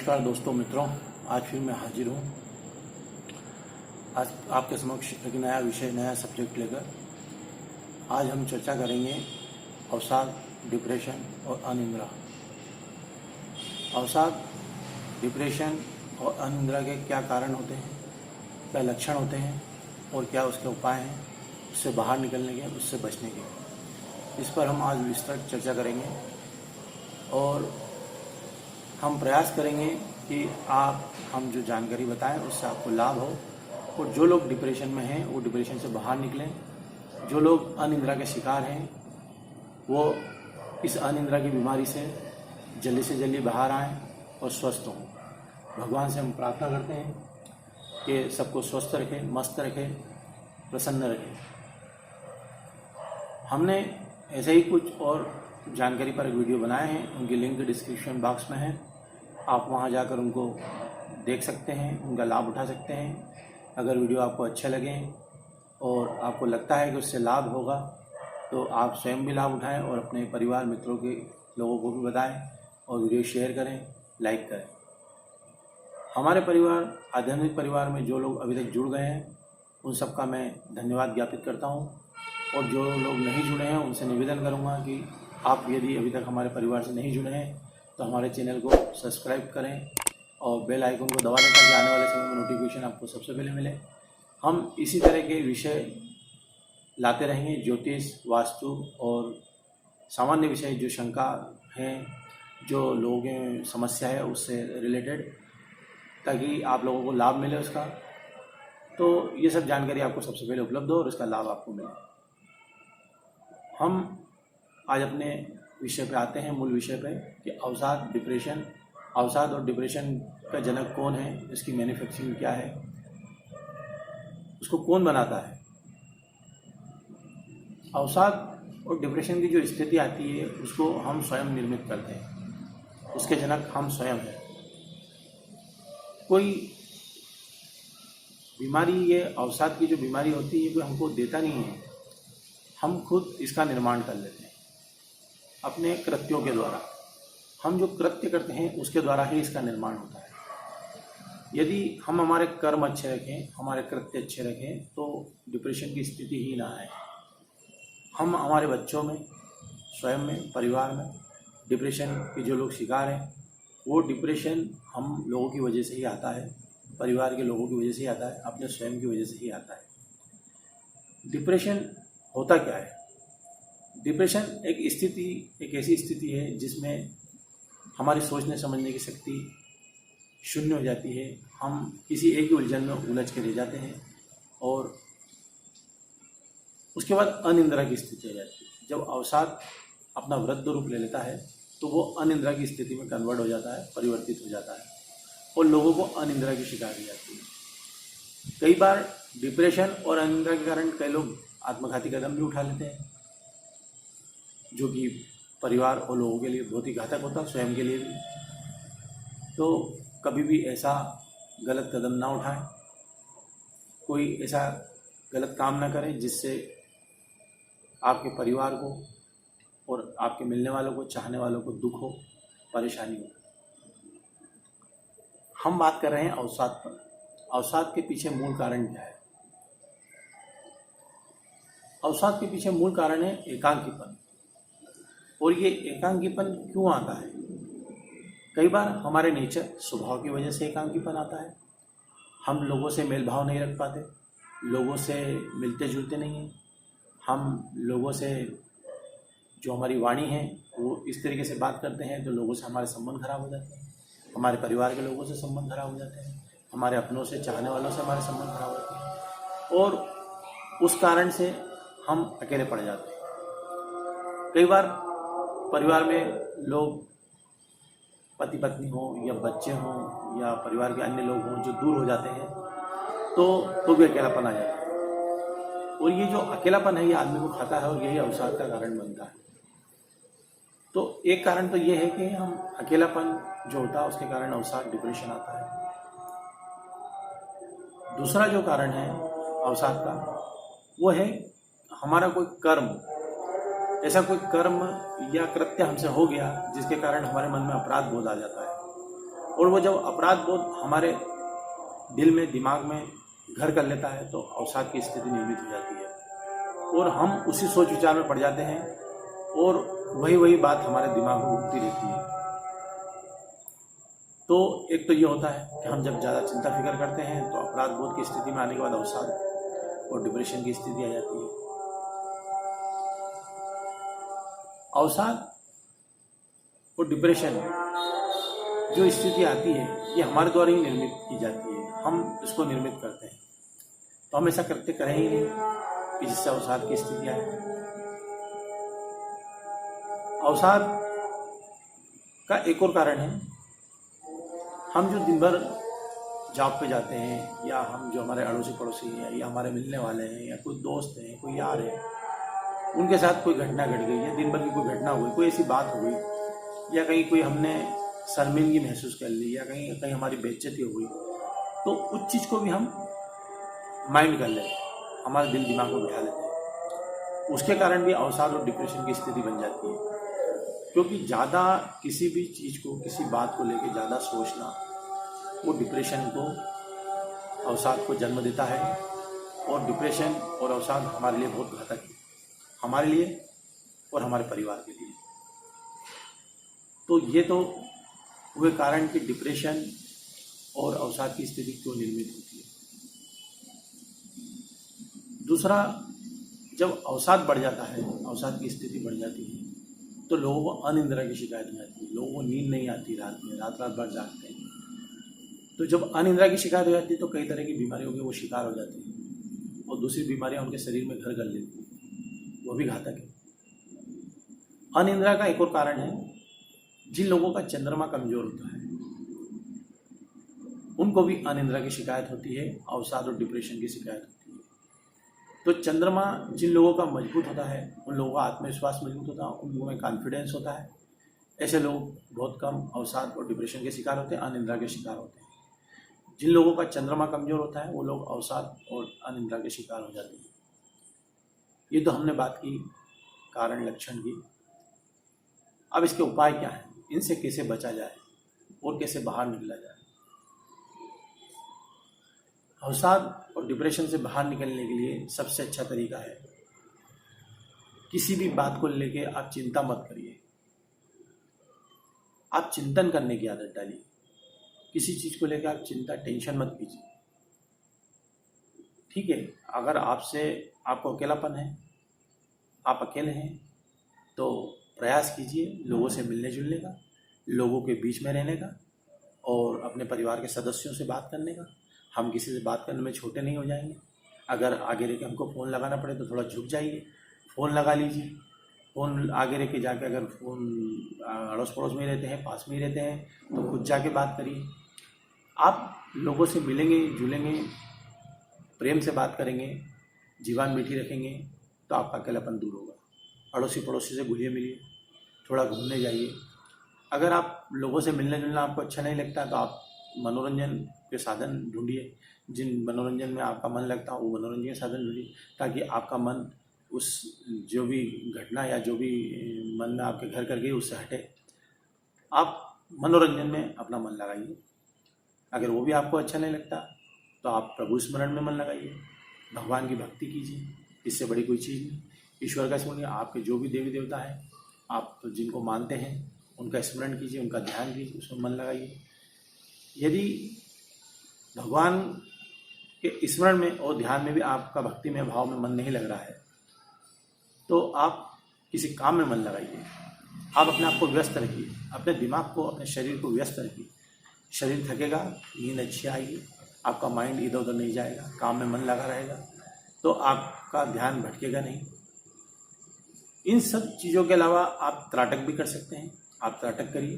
नमस्कार दोस्तों मित्रों, आज फिर मैं हाजिर हूँ। आज आपके समक्ष एक नया विषय, नया सब्जेक्ट लेकर आज हम चर्चा करेंगे अवसाद, डिप्रेशन और अनिद्रा। अवसाद, डिप्रेशन और अनिद्रा के क्या कारण होते हैं, क्या लक्षण होते हैं और क्या उसके उपाय हैं उससे बाहर निकलने के, उससे बचने के। इस पर हम आज विस्तृत चर्चा करेंगे और हम प्रयास करेंगे कि हम जो जानकारी बताएं उससे आपको लाभ हो और जो लोग डिप्रेशन में हैं वो डिप्रेशन से बाहर निकलें। जो लोग अनिद्रा के शिकार हैं वो इस अनिद्रा की बीमारी से जल्दी बाहर आएं और स्वस्थ हों। भगवान से हम प्रार्थना करते हैं कि सबको स्वस्थ रखें, मस्त रखें, प्रसन्न रखें। हमने ऐसे ही कुछ और जानकारी पर एक वीडियो बनाए हैं, उनकी लिंक डिस्क्रिप्शन बॉक्स में है। आप वहां जाकर उनको देख सकते हैं, उनका लाभ उठा सकते हैं। अगर वीडियो आपको अच्छे लगे और आपको लगता है कि उससे लाभ होगा तो आप स्वयं भी लाभ उठाएं और अपने परिवार मित्रों के लोगों को भी बताएं और वीडियो शेयर करें, लाइक करें। हमारे परिवार, आध्यात्मिक परिवार में जो लोग अभी तक जुड़ गए हैं उन सबका मैं धन्यवाद ज्ञापित करता हूं और जो लोग नहीं जुड़े हैं उनसे निवेदन करूंगा कि आप यदि अभी तक हमारे परिवार से नहीं जुड़े हैं तो हमारे चैनल को सब्सक्राइब करें और बेल आइकन को दबा दें ताकि आने वाले समय में नोटिफिकेशन आपको सबसे पहले मिले। हम इसी तरह के विषय लाते रहेंगे, ज्योतिष, वास्तु और सामान्य विषय जो शंका हैं, जो लोगों की समस्या है उससे रिलेटेड, ताकि आप लोगों को लाभ मिले उसका। तो ये सब जानकारी आपको सबसे पहले उपलब्ध हो और इसका लाभ आपको मिले। हम आज अपने विषय पे आते हैं, मूल विषय पे कि अवसाद, डिप्रेशन। अवसाद और डिप्रेशन का जनक कौन है, इसकी मैन्युफैक्चरिंग क्या है, उसको कौन बनाता है। अवसाद और डिप्रेशन की जो स्थिति आती है उसको हम स्वयं निर्मित करते हैं, उसके जनक हम स्वयं हैं। कोई बीमारी, ये अवसाद की जो बीमारी होती है कोई हमको देता नहीं है, हम खुद इसका निर्माण कर लेते हैं अपने कृत्यों के द्वारा। हम जो कृत्य करते हैं उसके द्वारा ही इसका निर्माण होता है। यदि हम हमारे कर्म अच्छे रखें, हमारे कृत्य अच्छे रखें तो डिप्रेशन की स्थिति ही ना आए। हम हमारे बच्चों में, स्वयं में, परिवार में डिप्रेशन के जो लोग शिकार हैं वो डिप्रेशन हम लोगों की वजह से ही आता है, परिवार के लोगों की वजह से ही आता है, अपने स्वयं की वजह से ही आता है। डिप्रेशन होता क्या है? डिप्रेशन एक स्थिति, एक ऐसी स्थिति है जिसमें हमारी सोचने समझने की शक्ति शून्य हो जाती है। हम किसी एक ही उलझन में उलझ के रह जाते हैं और उसके बाद अनिद्रा की स्थिति हो जाती है। जब अवसाद अपना वृद्ध रूप ले लेता है तो वो अनिद्रा की स्थिति में कन्वर्ट हो जाता है, परिवर्तित हो जाता है और लोगों को अनिद्रा की शिकार हो जाती है। कई बार डिप्रेशन और अनिद्रा के कारण कई लोग आत्मघाती कदम भी उठा लेते हैं, जो कि परिवार और लोगों के लिए बहुत ही घातक होता है, स्वयं के लिए भी। तो कभी भी ऐसा गलत कदम ना उठाएं, कोई ऐसा गलत काम ना करें जिससे आपके परिवार को और आपके मिलने वालों को, चाहने वालों को दुख हो, परेशानी हो। हम बात कर रहे हैं अवसाद पर। अवसाद के पीछे मूल कारण क्या है? अवसाद के पीछे मूल कारण है एकांकीपन। और ये एकांकीपन क्यों आता है? कई बार हमारे नेचर, स्वभाव की वजह से एकांकीपन आता है। हम लोगों से मेल भाव नहीं रख पाते, लोगों से मिलते जुलते नहीं हैं। हम लोगों से, जो हमारी वाणी है वो इस तरीके से बात करते हैं तो लोगों से हमारे संबंध खराब हो जाते हैं, हमारे परिवार के लोगों से संबंध खराब हो जाते हैं, हमारे अपनों से, चाहने वालों से हमारे संबंध खराब होते हैं और उस कारण से हम अकेले पड़ जाते हैं। कई बार परिवार में लोग, पति पत्नी हो या बच्चे हों या परिवार के अन्य लोग हों जो दूर हो जाते हैं तो भी अकेलापन आ जाता है। और ये जो अकेलापन है ये आदमी को खाता है और यही अवसाद का कारण बनता है। तो एक कारण तो ये है कि हम अकेलापन जो होता है उसके कारण अवसाद, डिप्रेशन आता है। दूसरा जो कारण है अवसाद का वो है हमारा कोई कर्म, ऐसा कोई कर्म या कृत्य हमसे हो गया जिसके कारण हमारे मन में अपराध बोध आ जाता है। और वो जब अपराध बोध हमारे दिल में, दिमाग में घर कर लेता है तो अवसाद की स्थिति निर्मित हो जाती है और हम उसी सोच विचार में पड़ जाते हैं और वही बात हमारे दिमाग में घूमती रहती है। तो एक तो ये होता है कि हम जब ज़्यादा चिंता फिक्र करते हैं तो अपराध बोध की स्थिति में आने के बाद अवसाद और डिप्रेशन की स्थिति आ जाती है। अवसाद और डिप्रेशन जो स्थिति आती है ये हमारे द्वारा ही निर्मित की जाती है, हम इसको निर्मित करते हैं। तो हम ऐसा करें ही नहीं कि जिससे अवसाद की स्थिति आए। अवसाद का एक और कारण है, हम जो दिन भर जॉब पे जाते हैं या हम जो हमारे अड़ोसी पड़ोसी हैं या हमारे मिलने वाले हैं या कोई दोस्त हैं, कोई यार है, उनके साथ कोई घटना घट गई या दिन भर की कोई घटना हो गई, कोई ऐसी बात हो गई या कहीं कोई हमने शर्मिंदगी महसूस कर ली या कहीं कहीं हमारी बेइज्जती हो गई, तो उस चीज़ को भी हम माइंड कर लेते हैं, हमारे दिल दिमाग में बिठा लेते हैं। उसके कारण भी अवसाद और डिप्रेशन की स्थिति बन जाती है, क्योंकि ज़्यादा किसी भी चीज़ को, किसी बात को लेकर ज़्यादा सोचना वो डिप्रेशन को, अवसाद को जन्म देता है। और डिप्रेशन और अवसाद हमारे लिए बहुत घातक है, हमारे लिए और हमारे परिवार के लिए। तो ये तो हुए कारण कि डिप्रेशन और अवसाद की स्थिति क्यों निर्मित होती है। दूसरा, जब अवसाद बढ़ जाता है, अवसाद की स्थिति बढ़ जाती है, तो लोगों को अनिद्रा की शिकायत हो जाती है, लोगों को नींद नहीं आती रात में, रात भर जागते हैं। तो जब अनिद्रा की शिकायत हो जाती है तो कई तरह की बीमारियों के वो शिकार हो जाते हैं और दूसरी बीमारियां उनके शरीर में घर कर लेती हैं, वो भी घातक है। अनिद्रा का एक और कारण है, जिन लोगों का चंद्रमा कमजोर होता है उनको भी अनिद्रा की शिकायत होती है, अवसाद और डिप्रेशन की शिकायत होती है। तो चंद्रमा जिन लोगों का मजबूत होता है, उन लोगों का आत्मविश्वास मजबूत होता है, उन लोगों में कॉन्फिडेंस होता है, ऐसे लोग बहुत कम अवसाद और डिप्रेशन के शिकार होते हैं, अनिद्रा के शिकार होते हैं। जिन लोगों का चंद्रमा कमजोर होता है वो लोग अवसाद और अनिद्रा के शिकार हो जाते हैं। ये तो हमने बात की कारण लक्षण की। अब इसके उपाय क्या है, इनसे कैसे बचा जाए और कैसे बाहर निकला जाए। अवसाद और डिप्रेशन से बाहर निकलने के लिए सबसे अच्छा तरीका है, किसी भी बात को लेके आप चिंता मत करिए, आप चिंतन करने की आदत डालिए। किसी चीज़ को लेकर आप चिंता, टेंशन मत कीजिए, ठीक है। अगर आपको अकेलापन है, आप अकेले हैं, तो प्रयास कीजिए लोगों से मिलने जुलने का, लोगों के बीच में रहने का और अपने परिवार के सदस्यों से बात करने का। हम किसी से बात करने में छोटे नहीं हो जाएंगे। अगर आगे रह के हमको फ़ोन लगाना पड़े तो थोड़ा झुक जाइए, फ़ोन लगा लीजिए। फ़ोन आगे रह के जाके, अगर फ़ोन अड़ोस पड़ोस में ही रहते हैं, पास में ही रहते हैं, तो खुद जाके बात करिए। आप लोगों से मिलेंगे जुलेंगे, प्रेम से बात करेंगे, जीवन मीठी रखेंगे, तो आपका अकेलापन दूर होगा। अड़ोसी पड़ोसी से घुलिए मिलिए, थोड़ा घूमने जाइए। अगर आप लोगों से मिलने जुलना आपको अच्छा नहीं लगता तो आप मनोरंजन के साधन ढूंढिए, जिन मनोरंजन में आपका मन लगता है वो मनोरंजन के साधन ढूंढिए, ताकि आपका मन उस जो भी घटना या जो भी मन में आपके घर कर गई उससे हटे। आप मनोरंजन में अपना मन लगाइए। अगर वो भी आपको अच्छा नहीं लगता तो आप प्रभु स्मरण में मन लगाइए, भगवान की भक्ति कीजिए, इससे बड़ी कोई चीज़ नहीं। ईश्वर का स्मरण, आपके जो भी देवी देवता है, आप तो जिनको मानते हैं उनका स्मरण कीजिए, उनका ध्यान कीजिए, उसमें मन लगाइए। यदि भगवान के स्मरण में और ध्यान में भी आपका भक्ति में, भाव में मन नहीं लग रहा है, तो आप किसी काम में मन लगाइए। आप अपने आप को व्यस्त रखिए, अपने दिमाग को, अपने शरीर को व्यस्त रखिए। शरीर थकेगा, नींद अच्छी आएगी, आपका माइंड इधर उधर नहीं जाएगा, काम में मन लगा रहेगा, तो आपका ध्यान भटकेगा नहीं। इन सब चीज़ों के अलावा आप त्राटक भी कर सकते हैं। आप त्राटक करिए।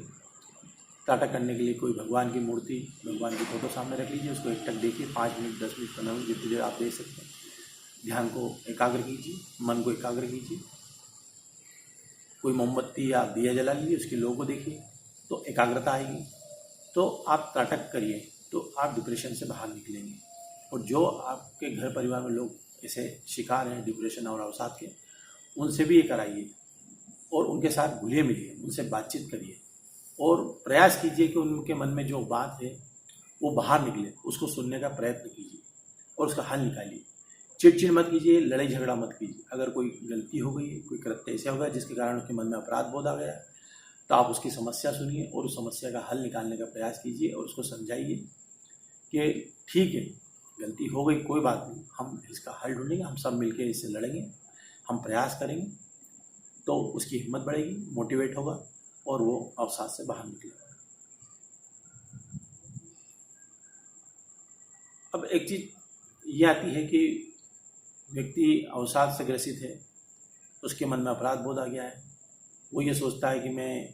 त्राटक करने के लिए कोई भगवान की मूर्ति, भगवान की फोटो सामने रख लीजिए, उसको एकटक देखिए, 5 मिनट, 10 मिनट, 15 मिनट, जितनी देर आप देख सकते हैं। ध्यान को एकाग्र कीजिए, मन को एकाग्र कीजिए। कोई मोमबत्ती या दिया जला लीजिए, उसकी लो को देखिए, तो एकाग्रता आएगी। तो आप त्राटक करिए, तो आप डिप्रेशन से बाहर निकलेंगे। और जो आपके घर परिवार में लोग ऐसे शिकार हैं डिप्रेशन और अवसाद के, उनसे भी ये कराइए और उनके साथ घुलिए मिलिए, उनसे बातचीत करिए और प्रयास कीजिए कि उनके मन में जो बात है वो बाहर निकले, उसको सुनने का प्रयत्न कीजिए और उसका हल निकालिए। चिड़चिड़ मत कीजिए, लड़ाई झगड़ा मत कीजिए। अगर कोई गलती हो गई है, कोई कृत्य ऐसा हो गया जिसके कारण उसके मन में अपराध बोध आ गया, तो आप उसकी समस्या सुनिए और उस समस्या का हल निकालने का प्रयास कीजिए और उसको समझाइए कि ठीक है, गलती हो गई, कोई बात नहीं, हम इसका हल ढूंढेंगे, हम सब मिलकर इससे लड़ेंगे, हम प्रयास करेंगे, तो उसकी हिम्मत बढ़ेगी, मोटिवेट होगा और वो अवसाद से बाहर निकलेगा। अब एक चीज़ ये आती है कि व्यक्ति अवसाद से ग्रसित है, उसके मन में अपराध बोध आ गया है, वो ये सोचता है कि मैं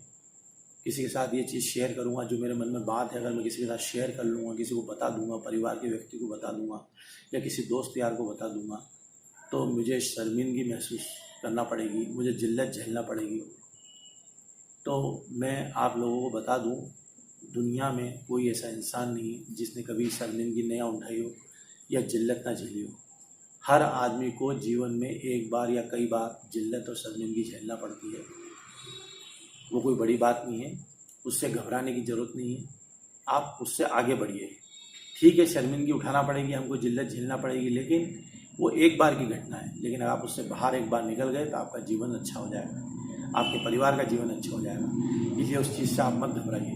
किसी के साथ ये चीज़ शेयर करूंगा, जो मेरे मन में बात है अगर मैं किसी के साथ शेयर कर लूँगा, किसी को बता दूंगा, परिवार के व्यक्ति को बता दूंगा या किसी दोस्त यार को बता दूंगा, तो मुझे शर्मिंदगी महसूस करना पड़ेगी, मुझे जिल्लत झेलना पड़ेगी। तो मैं आप लोगों को बता दूं, दुनिया में कोई ऐसा इंसान नहीं जिसने कभी शर्मिंदगी नहीं उठाई हो या जिल्लत ना झेली हो। हर आदमी को जीवन में एक बार या कई बार जिल्लत और शर्मिंदगी झेलना पड़ती है। वो कोई बड़ी बात नहीं है, उससे घबराने की ज़रूरत नहीं है, आप उससे आगे बढ़िए। ठीक है, शर्मिंदगी उठाना पड़ेगी, हमको जिल्लत झेलना पड़ेगी, लेकिन वो एक बार की घटना है। लेकिन अगर आप उससे बाहर एक बार निकल गए तो आपका जीवन अच्छा हो जाएगा, आपके परिवार का जीवन अच्छा हो जाएगा। इसलिए उस चीज़ से आप मत घबराइए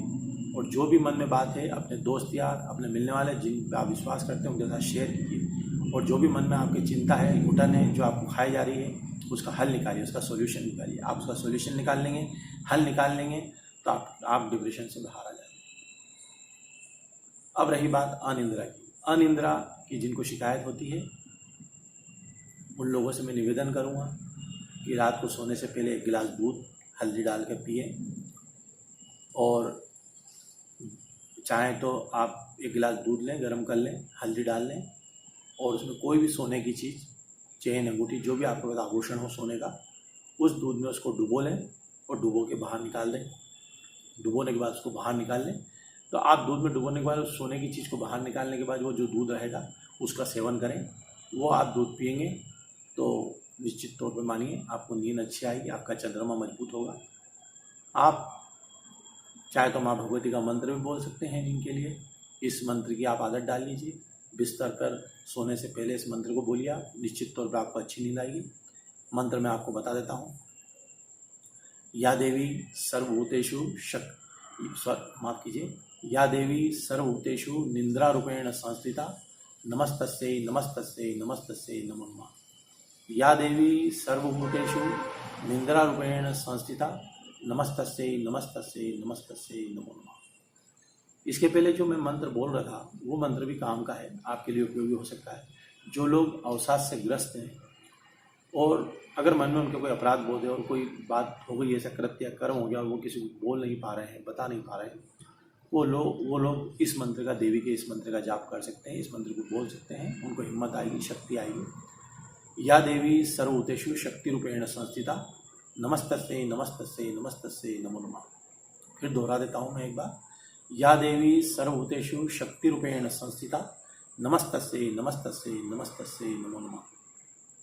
और जो भी मन में बात है अपने दोस्त यार, अपने मिलने वाले जिन पर आप विश्वास करते हैं उनके साथ शेयर कीजिए। और जो भी मन में आपकी चिंता है, घुटन है, जो आपको खाई जा रही है, उसका हल निकालिए, उसका सॉल्यूशन निकालिए। आप उसका सॉल्यूशन निकाल लेंगे, हल निकाल लेंगे, तो आप डिप्रेशन से बाहर आ जाएंगे। अब रही बात अनिद्रा की। अनिद्रा की जिनको शिकायत होती है, उन लोगों से मैं निवेदन करूंगा कि रात को सोने से पहले 1 गिलास दूध हल्दी डाल के पिए, और चाहे तो आप 1 गिलास दूध लें, गर्म कर लें, हल्दी डाल लें और उसमें कोई भी सोने की चीज़, चेन, अंगूठी, जो भी आपके पास आभूषण हो सोने का, उस दूध में उसको डुबो लें और डुबो के बाहर निकाल दें। डुबोने के बाद उसको बाहर निकाल लें। तो आप दूध में डुबोने के बाद उस सोने की चीज़ को बाहर निकालने के बाद वो जो दूध रहेगा उसका सेवन करें। वो आप दूध पिएंगे तो निश्चित तौर पर मानिए आपको नींद अच्छी आएगी, आपका चंद्रमा मजबूत होगा। आप चाहे तो माँ भगवती का मंत्र भी बोल सकते हैं जिनके लिए, इस मंत्र की आप आदत डाल लीजिए। बिस्तर पर सोने से पहले इस मंत्र को बोलिए, आप निश्चित तौर पर आपको अच्छी नींद आएगी। मंत्र मैं आपको बता देता हूँ। या देवी सर्वभूतेषु माफ़ कीजिए, या देवी सर्वभूतेषु निंद्रा रूपेण संस्थिता नमस्तस्यै नमस्तस्यै नमस्तस्यै नमो नमः। या देवी सर्वभूतेषु निंद्रा रूपेण संस्थिता नमस्तस्यै नमस्तस्यै नमस्तस्यै नमो नमः। इसके पहले जो मैं मंत्र बोल रहा था वो मंत्र भी काम का है, आपके लिए उपयोगी हो सकता है। जो लोग अवसाद से ग्रस्त हैं और अगर मन में उनके कोई अपराध बोध है और कोई बात हो गई, ऐसा कृत्य कर्म हो गया और वो किसी को बोल नहीं पा रहे हैं, बता नहीं पा रहे हैं, वो लोग इस मंत्र का, देवी के इस मंत्र का जाप कर सकते हैं, इस मंत्र को बोल सकते हैं, उनको हिम्मत आएगी, शक्ति आएगी। या देवी सर्वभूतेषु शक्ति रूपेण संस्थिता नमस्तस्यै नमस्तस्यै नमस्तस्यै नमो नमः। फिर दोहरा देता हूँ मैं एक बार। या देवी सर्वभूतेषु शक्ति रूपेण संस्थिता नमस्तस्यै नमस्तस्यै नमस्तस्यै नमो नमः।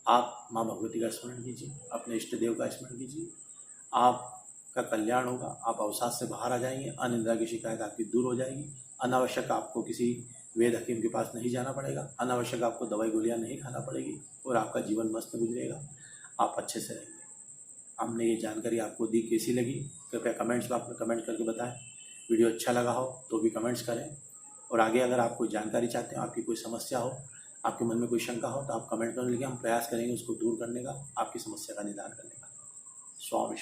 आप माँ भगवती का स्मरण कीजिए, अपने इष्ट देव का स्मरण कीजिए, आपका कल्याण होगा, आप अवसाद से बाहर आ जाएंगे, अनिद्रा की शिकायत आपकी दूर हो जाएगी। अनावश्यक आपको किसी वेद हकीम के पास नहीं जाना पड़ेगा, अनावश्यक आपको दवाई गोलियां नहीं खाना पड़ेगी और आपका जीवन मस्त गुजरेगा, आप अच्छे से रहेंगे। हमने ये जानकारी आपको दी, कैसी लगी कृपया कमेंट्स में आपने कमेंट करके बताएं। वीडियो अच्छा लगा हो तो भी कमेंट्स करें, और आगे अगर आप कोई जानकारी चाहते हैं, आपकी कोई समस्या हो, आपके मन में कोई शंका हो, तो आप कमेंट में लिखिए, हम प्रयास करेंगे उसको दूर करने का, आपकी समस्या का निदान करने का। स्वामी।